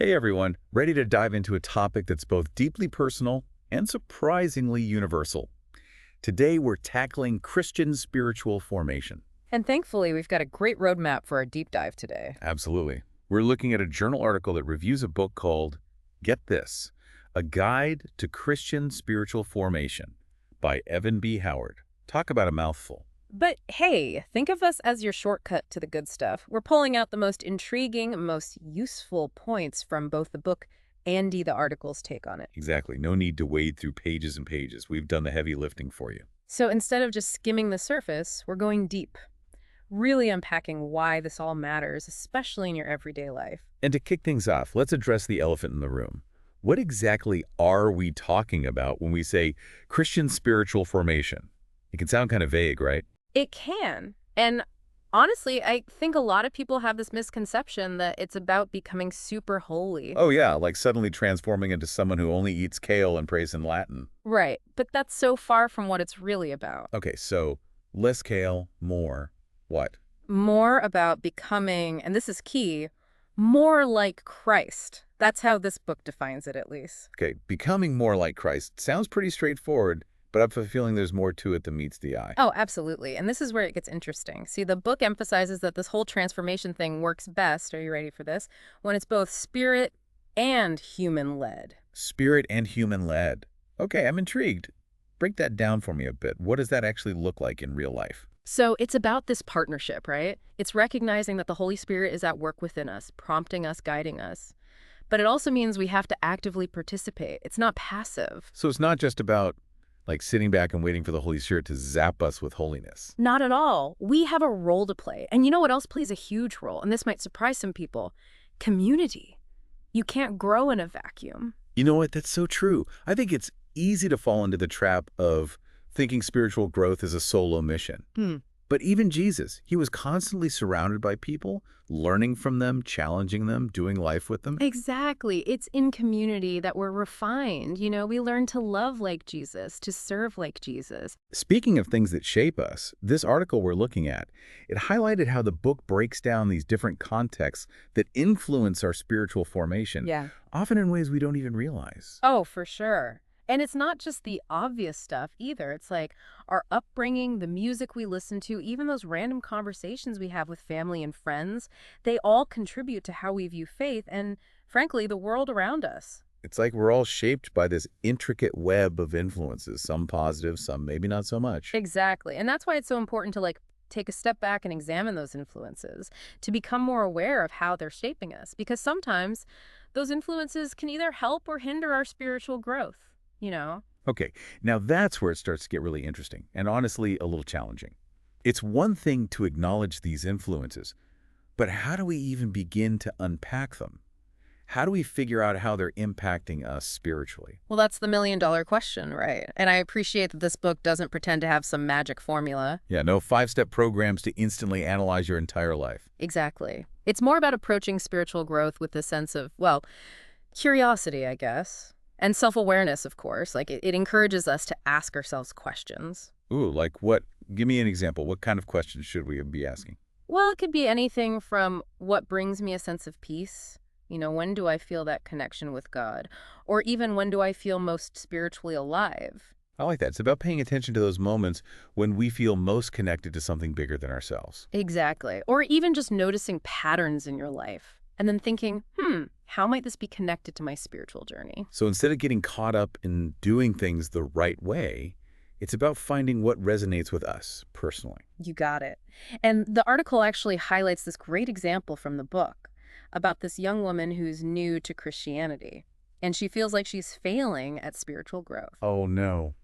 Hey everyone, ready to dive into a topic that's both deeply personal and surprisingly universal. Today we're tackling Christian spiritual formation. And thankfully, we've got a great roadmap for our deep dive today. Absolutely. We're looking at a journal article that reviews a book called, get this, A Guide to Christian Spiritual Formation by Evan B. Howard. Talk about a mouthful. But hey, think of us as your shortcut to the good stuff. We're pulling out the most intriguing, most useful points from both the book and the article's take on it. Exactly. No need to wade through pages and pages. We've done the heavy lifting for you. So instead of just skimming the surface, we're going deep, really unpacking why this all matters, especially in your everyday life. And to kick things off, let's address the elephant in the room. What exactly are we talking about when we say Christian spiritual formation? It can sound kind of vague, right? It can. And honestly, I think a lot of people have this misconception that it's about becoming super holy. Oh yeah, like suddenly transforming into someone who only eats kale and prays in Latin. Right. But that's so far from what it's really about. Okay, so less kale, more what? More about becoming, and this is key, more like Christ. That's how this book defines it, at least. Okay, becoming more like Christ sounds pretty straightforward, but I have a feeling there's more to it than meets the eye. Oh, absolutely. And this is where it gets interesting. See, the book emphasizes that this whole transformation thing works best, are you ready for this, when it's both spirit and human-led. Spirit and human-led. Okay, I'm intrigued. Break that down for me a bit. What does that actually look like in real life? So it's about this partnership, right? It's recognizing that the Holy Spirit is at work within us, prompting us, guiding us. But it also means we have to actively participate. It's not passive. So it's not just about like sitting back and waiting for the Holy Spirit to zap us with holiness. Not at all. We have a role to play. And you know what else plays a huge role? And this might surprise some people. Community. You can't grow in a vacuum. You know what? That's so true. I think it's easy to fall into the trap of thinking spiritual growth is a solo mission. But even Jesus, he was constantly surrounded by people, learning from them, challenging them, doing life with them. Exactly. It's in community that we're refined. You know, we learn to love like Jesus, to serve like Jesus. Speaking of things that shape us, this article we're looking at, it highlighted how the book breaks down these different contexts that influence our spiritual formation, Yeah. often in ways we don't even realize. Oh, for sure. And it's not just the obvious stuff either. It's like our upbringing, the music we listen to, even those random conversations we have with family and friends, they all contribute to how we view faith and, frankly, the world around us. It's like we're all shaped by this intricate web of influences, some positive, some maybe not so much. Exactly. And that's why it's so important to take a step back and examine those influences, to become more aware of how they're shaping us. Because sometimes those influences can either help or hinder our spiritual growth. You know? Okay, now that's where it starts to get really interesting and honestly a little challenging. It's one thing to acknowledge these influences, but how do we even begin to unpack them? How do we figure out how they're impacting us spiritually? Well, that's the million-dollar question, right? And I appreciate that this book doesn't pretend to have some magic formula. Yeah, no five-step programs to instantly analyze your entire life. Exactly. It's more about approaching spiritual growth with a sense of, well, curiosity, I guess. And self-awareness, of course. Like, it encourages us to ask ourselves questions. Ooh, like what? Give me an example. What kind of questions should we be asking? Well, it could be anything from what brings me a sense of peace? You know, when do I feel that connection with God? Or even when do I feel most spiritually alive? I like that. It's about paying attention to those moments when we feel most connected to something bigger than ourselves. Exactly. Or even just noticing patterns in your life. And then thinking, how might this be connected to my spiritual journey? So instead of getting caught up in doing things the right way, it's about finding what resonates with us personally. You got it. And the article actually highlights this great example from the book about this young woman who's new to Christianity. And she feels like she's failing at spiritual growth. Oh no.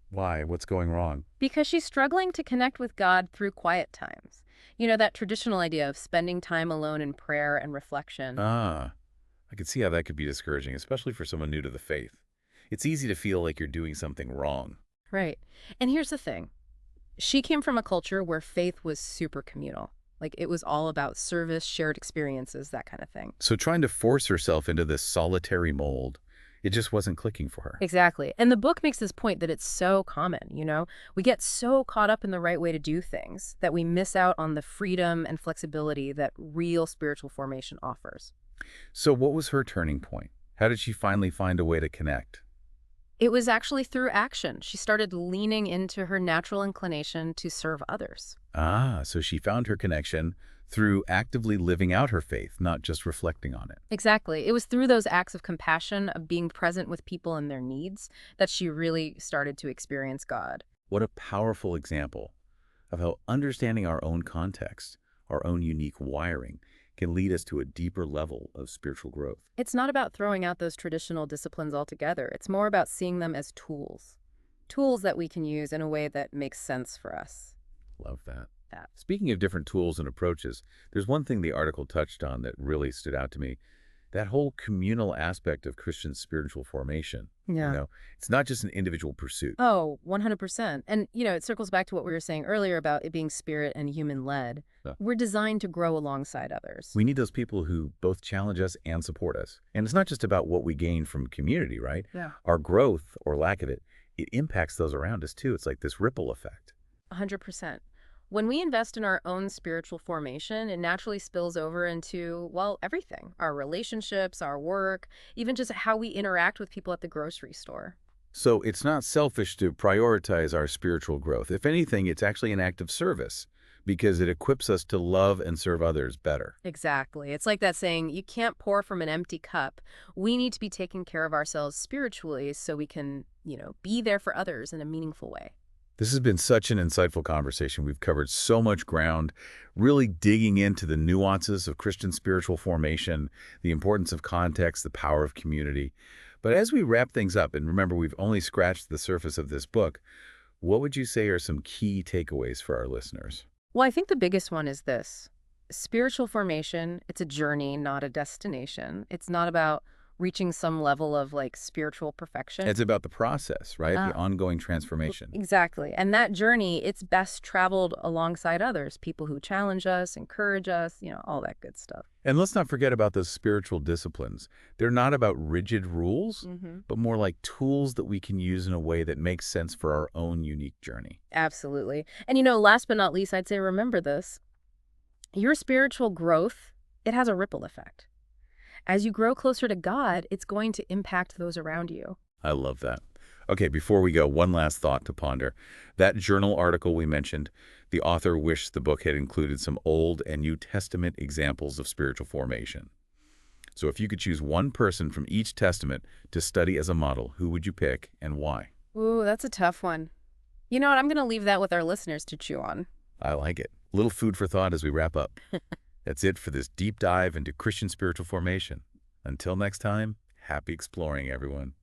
Why? What's going wrong? Because she's struggling to connect with God through quiet times. You know, that traditional idea of spending time alone in prayer and reflection. Ah, I could see how that could be discouraging, especially for someone new to the faith. It's easy to feel like you're doing something wrong. Right. And here's the thing. She came from a culture where faith was super communal. Like, it was all about service, shared experiences, that kind of thing. So trying to force herself into this solitary mold, it just wasn't clicking for her. Exactly. And the book makes this point that it's so common, you know? We get so caught up in the right way to do things that we miss out on the freedom and flexibility that real spiritual formation offers. So what was her turning point? How did she finally find a way to connect? It was actually through action. She started leaning into her natural inclination to serve others. Ah, so she found her connection through actively living out her faith, not just reflecting on it. Exactly. It was through those acts of compassion, of being present with people and their needs, that she really started to experience God. What a powerful example of how understanding our own context, our own unique wiring, can lead us to a deeper level of spiritual growth. It's not about throwing out those traditional disciplines altogether. It's more about seeing them as tools. Tools that we can use in a way that makes sense for us. Love that. Yeah. Speaking of different tools and approaches, there's one thing the article touched on that really stood out to me. That whole communal aspect of Christian spiritual formation. You Yeah. know, it's not just an individual pursuit. Oh, 100%. And, it circles back to what we were saying earlier about it being spirit and human-led. Yeah. We're designed to grow alongside others. We need those people who both challenge us and support us. And it's not just about what we gain from community, right? Yeah. Our growth, or lack of it, it impacts those around us too. It's like this ripple effect. 100%. When we invest in our own spiritual formation, it naturally spills over into, well, everything. Our relationships, our work, even just how we interact with people at the grocery store. So it's not selfish to prioritize our spiritual growth. If anything, it's actually an act of service because it equips us to love and serve others better. Exactly. It's like that saying, you can't pour from an empty cup. We need to be taking care of ourselves spiritually so we can, be there for others in a meaningful way. This has been such an insightful conversation. We've covered so much ground, really digging into the nuances of Christian spiritual formation, the importance of context, the power of community. But as we wrap things up, and remember, we've only scratched the surface of this book, what would you say are some key takeaways for our listeners? Well, I think the biggest one is this. Spiritual formation, it's a journey, not a destination. It's not about reaching some level of spiritual perfection. It's about the process, right? The ongoing transformation. Exactly. And that journey, it's best traveled alongside others, people who challenge us, encourage us, all that good stuff. And let's not forget about those spiritual disciplines. They're not about rigid rules, but more like tools that we can use in a way that makes sense for our own unique journey. Absolutely. And last but not least, I'd say remember this. Your spiritual growth, it has a ripple effect. As you grow closer to God, it's going to impact those around you. I love that. Okay, before we go, one last thought to ponder. That journal article we mentioned, the author wished the book had included some Old and New Testament examples of spiritual formation. So if you could choose one person from each testament to study as a model, who would you pick and why? Ooh, that's a tough one. You know what? I'm going to leave that with our listeners to chew on. I like it. A little food for thought as we wrap up. That's it for this deep dive into Christian spiritual formation. Until next time, happy exploring, everyone.